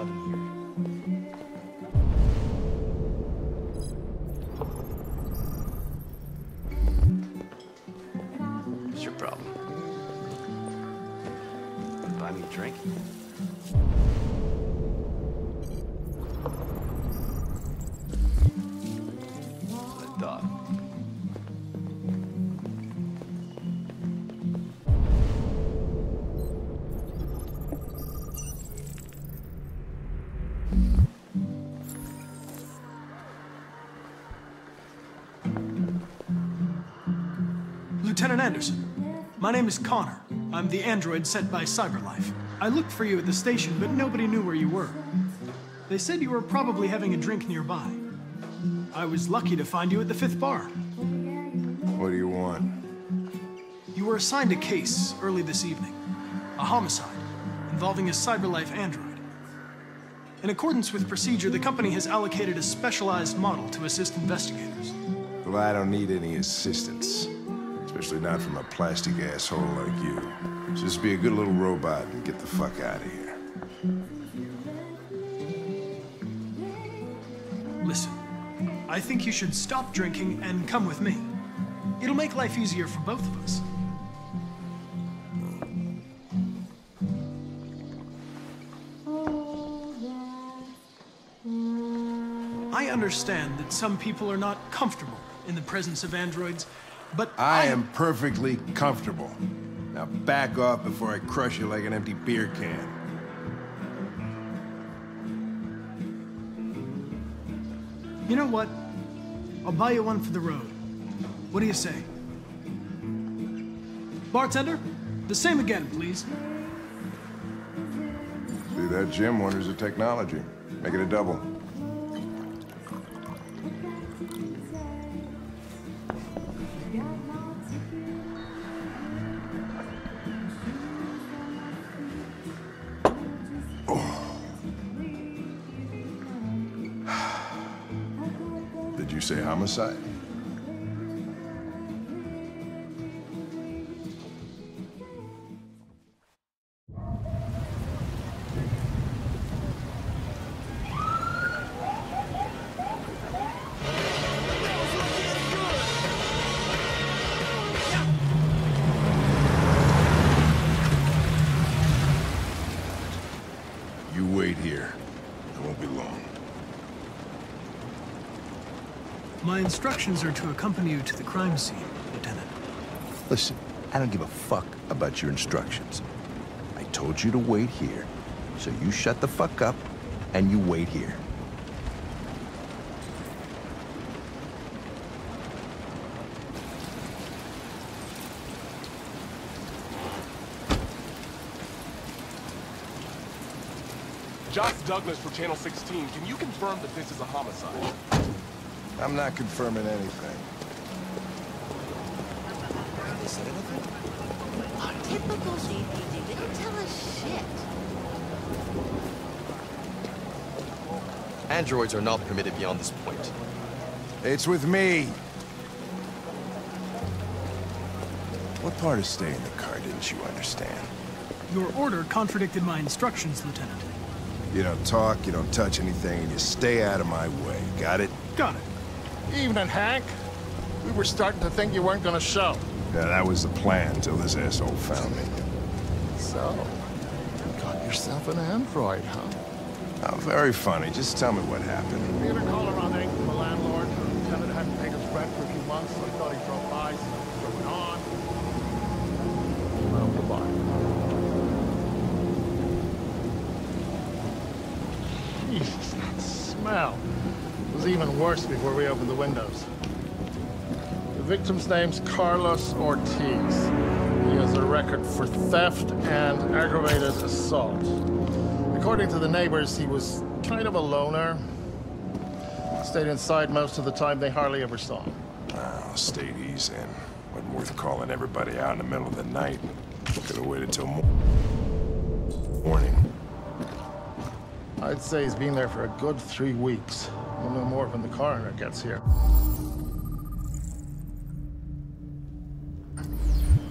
out in here. What's your problem? Buy me a drink? I thought. Lieutenant Anderson, my name is Connor. I'm the android sent by CyberLife. I looked for you at the station, but nobody knew where you were. They said you were probably having a drink nearby. I was lucky to find you at the 5th bar. What do you want? You were assigned a case early this evening. A homicide involving a CyberLife android. In accordance with procedure, the company has allocated a specialized model to assist investigators. Well, I don't need any assistance. Especially not from a plastic asshole like you. Just be a good little robot and get the fuck out of here. Listen, I think you should stop drinking and come with me. It'll make life easier for both of us. I understand that some people are not comfortable in the presence of androids, but I am perfectly comfortable. Now back off before I crush you like an empty beer can. You know what? I'll buy you one for the road. What do you say? Bartender, the same again, please. See, that Jim wonders at technology. Make it a double. Did you say homicide? You wait here. I won't be long. My instructions are to accompany you to the crime scene, Lieutenant. Listen, I don't give a fuck about your instructions. I told you to wait here, so you shut the fuck up and you wait here. Josh Douglas for Channel 16. Can you confirm that this is a homicide? I'm not confirming anything. Typical DPD. They don't tell us shit. Androids are not permitted beyond this point. It's with me. What part of staying in the car didn't you understand? Your order contradicted my instructions, Lieutenant. You don't talk, you don't touch anything, and you stay out of my way. Got it? Got it. Evening, Hank. We were starting to think you weren't gonna show. Yeah, that was the plan until this asshole found me. So, you got yourself an android, huh? Oh, very funny. Just tell me what happened. We had a call around 8 from the landlord. The tenant hadn't paid his rent for a few months, so he thought he'd drop by, see what was going on. Well, goodbye. Jesus, that smell. It was even worse before we opened the windows. The victim's name's Carlos Ortiz. He has a record for theft and aggravated assault. According to the neighbors, he was kind of a loner. Stayed inside most of the time. They hardly ever saw him. Oh, stayed easy in. Wasn't worth calling everybody out in the middle of the night. Could have waited till morning. I'd say he's been there for a good 3 weeks. We'll know more when the coroner gets here.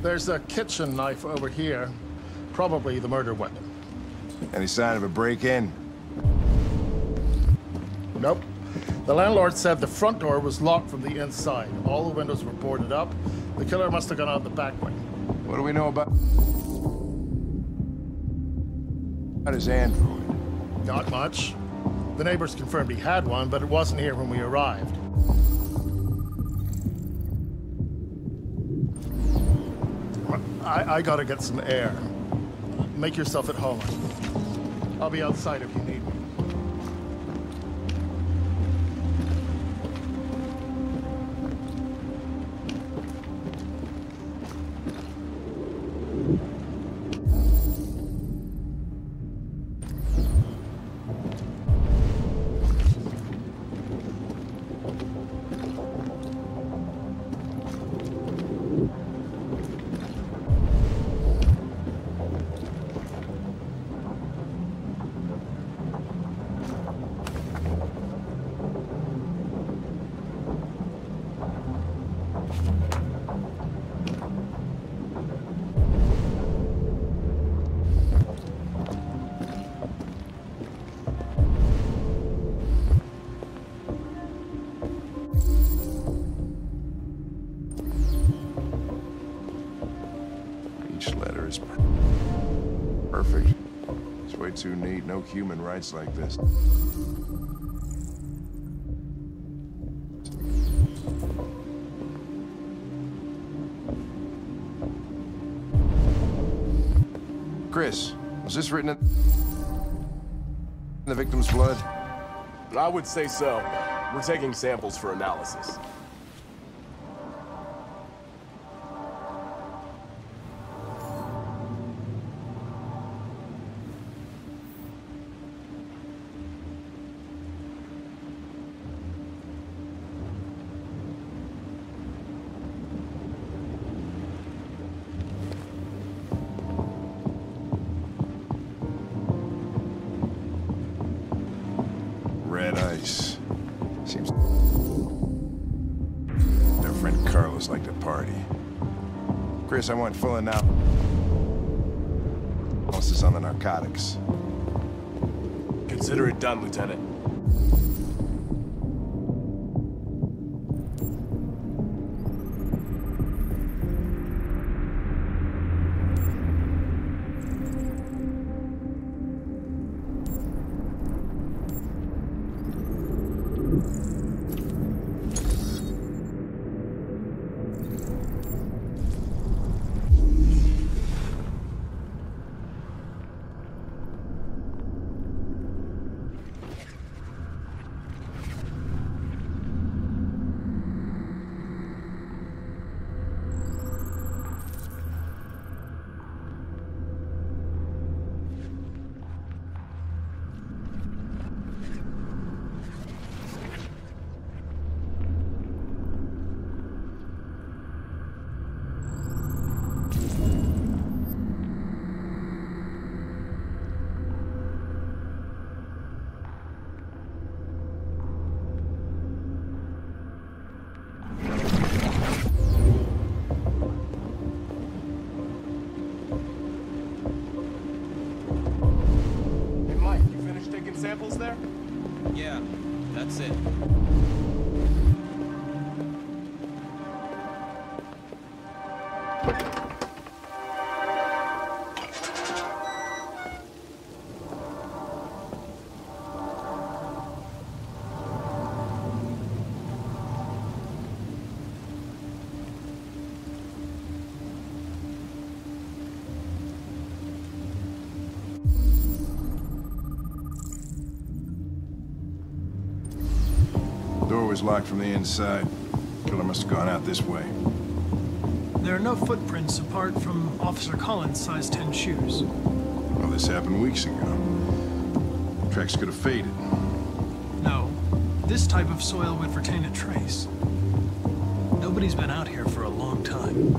There's a kitchen knife over here. Probably the murder weapon. Any sign of a break-in? Nope. The landlord said the front door was locked from the inside. All the windows were boarded up. The killer must have gone out the back way. What do we know about his android? Not much. The neighbors confirmed he had one, but it wasn't here when we arrived. I gotta get some air. Make yourself at home. I'll be outside if you need me. Each letter is perfect. It's way too neat. No human writes like this. Chris, was this written in the victim's blood? I would say so. We're taking samples for analysis. Red ice. Seems their friend Carlos liked to party. Chris, I want full analysis on the narcotics. Consider it done, Lieutenant. Samples there? Yeah, that's it. Door was locked from the inside. Killer must have gone out this way. There are no footprints apart from Officer Collins' size 10 shoes. Well, this happened weeks ago. Tracks could have faded. No, this type of soil would retain a trace. Nobody's been out here for a long time.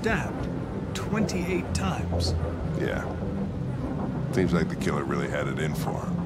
stabbed 28 times. Yeah. Seems like the killer really had it in for him.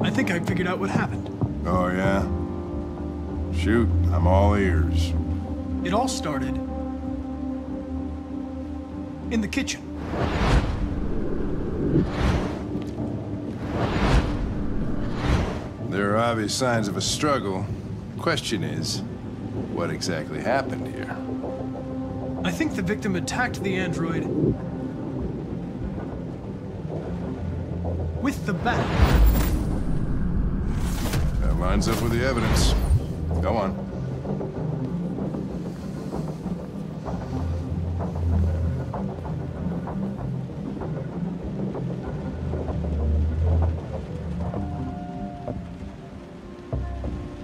I think I figured out what happened. Oh, yeah? Shoot, I'm all ears. It all started in the kitchen. There are obvious signs of a struggle. Question is, what exactly happened here? I think the victim attacked the android with the bat. That lines up with the evidence. Go on.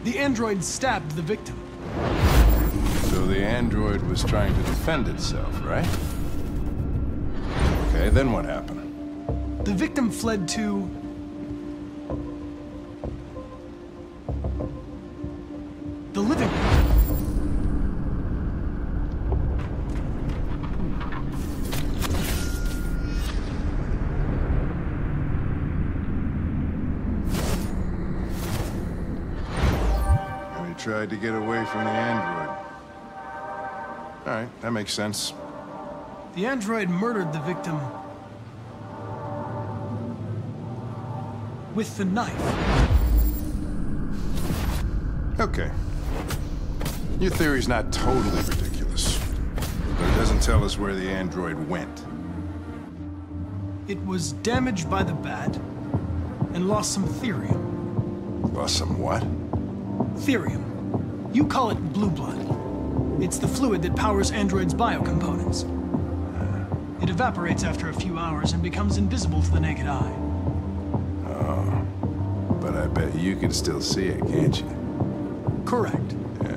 The android stabbed the victim. So the android was trying to defend itself, right? Okay, then what happened? The victim fled to the living room. And he tried to get away from the android. All right, that makes sense. The android murdered the victim with the knife. Okay. Your theory's not totally ridiculous, but it doesn't tell us where the android went. It was damaged by the bat and lost some therium. Lost some what? Therium. You call it blue blood. It's the fluid that powers androids' biocomponents. It evaporates after a few hours and becomes invisible to the naked eye. Oh, but I bet you can still see it, can't you? Correct. Yeah.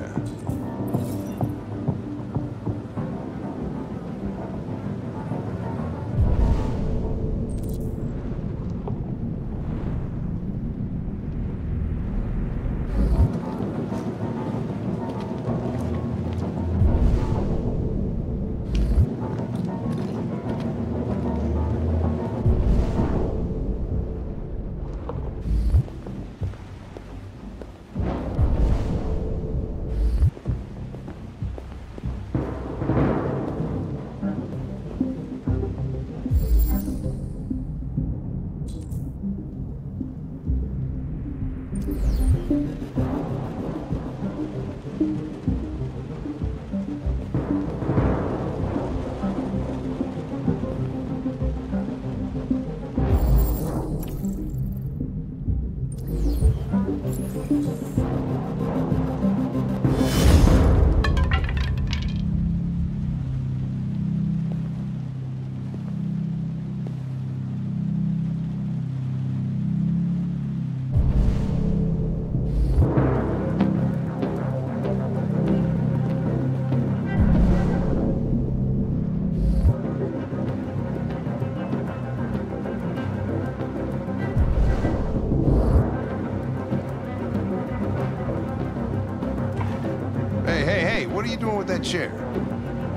what are you doing with that chair?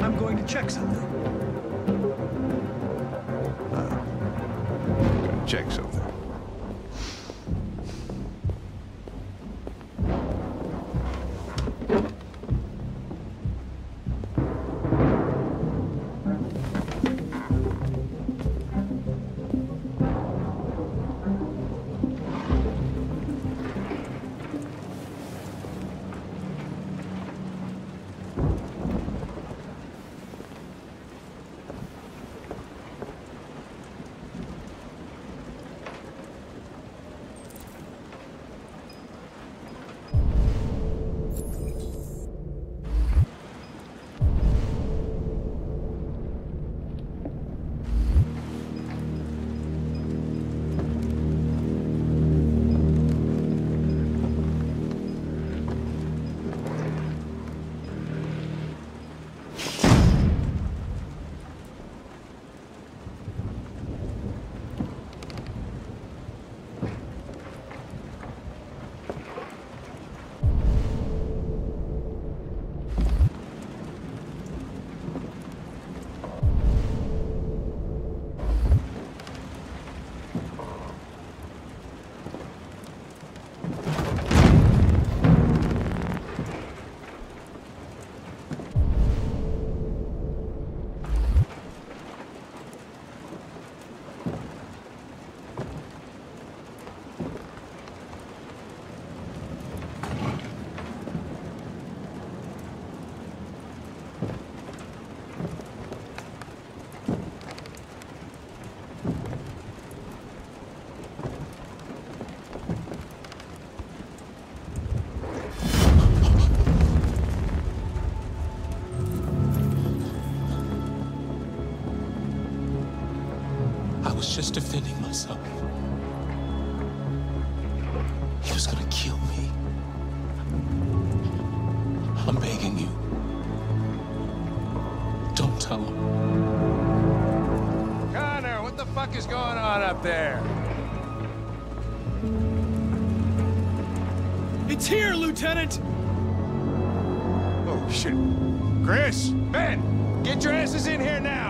I'm going to check something. Check something. I was just defending myself. He was gonna kill me. I'm begging you. Don't tell him. Connor, what the fuck is going on up there? It's here, Lieutenant! Oh, shit. Chris, Ben, get your asses in here now!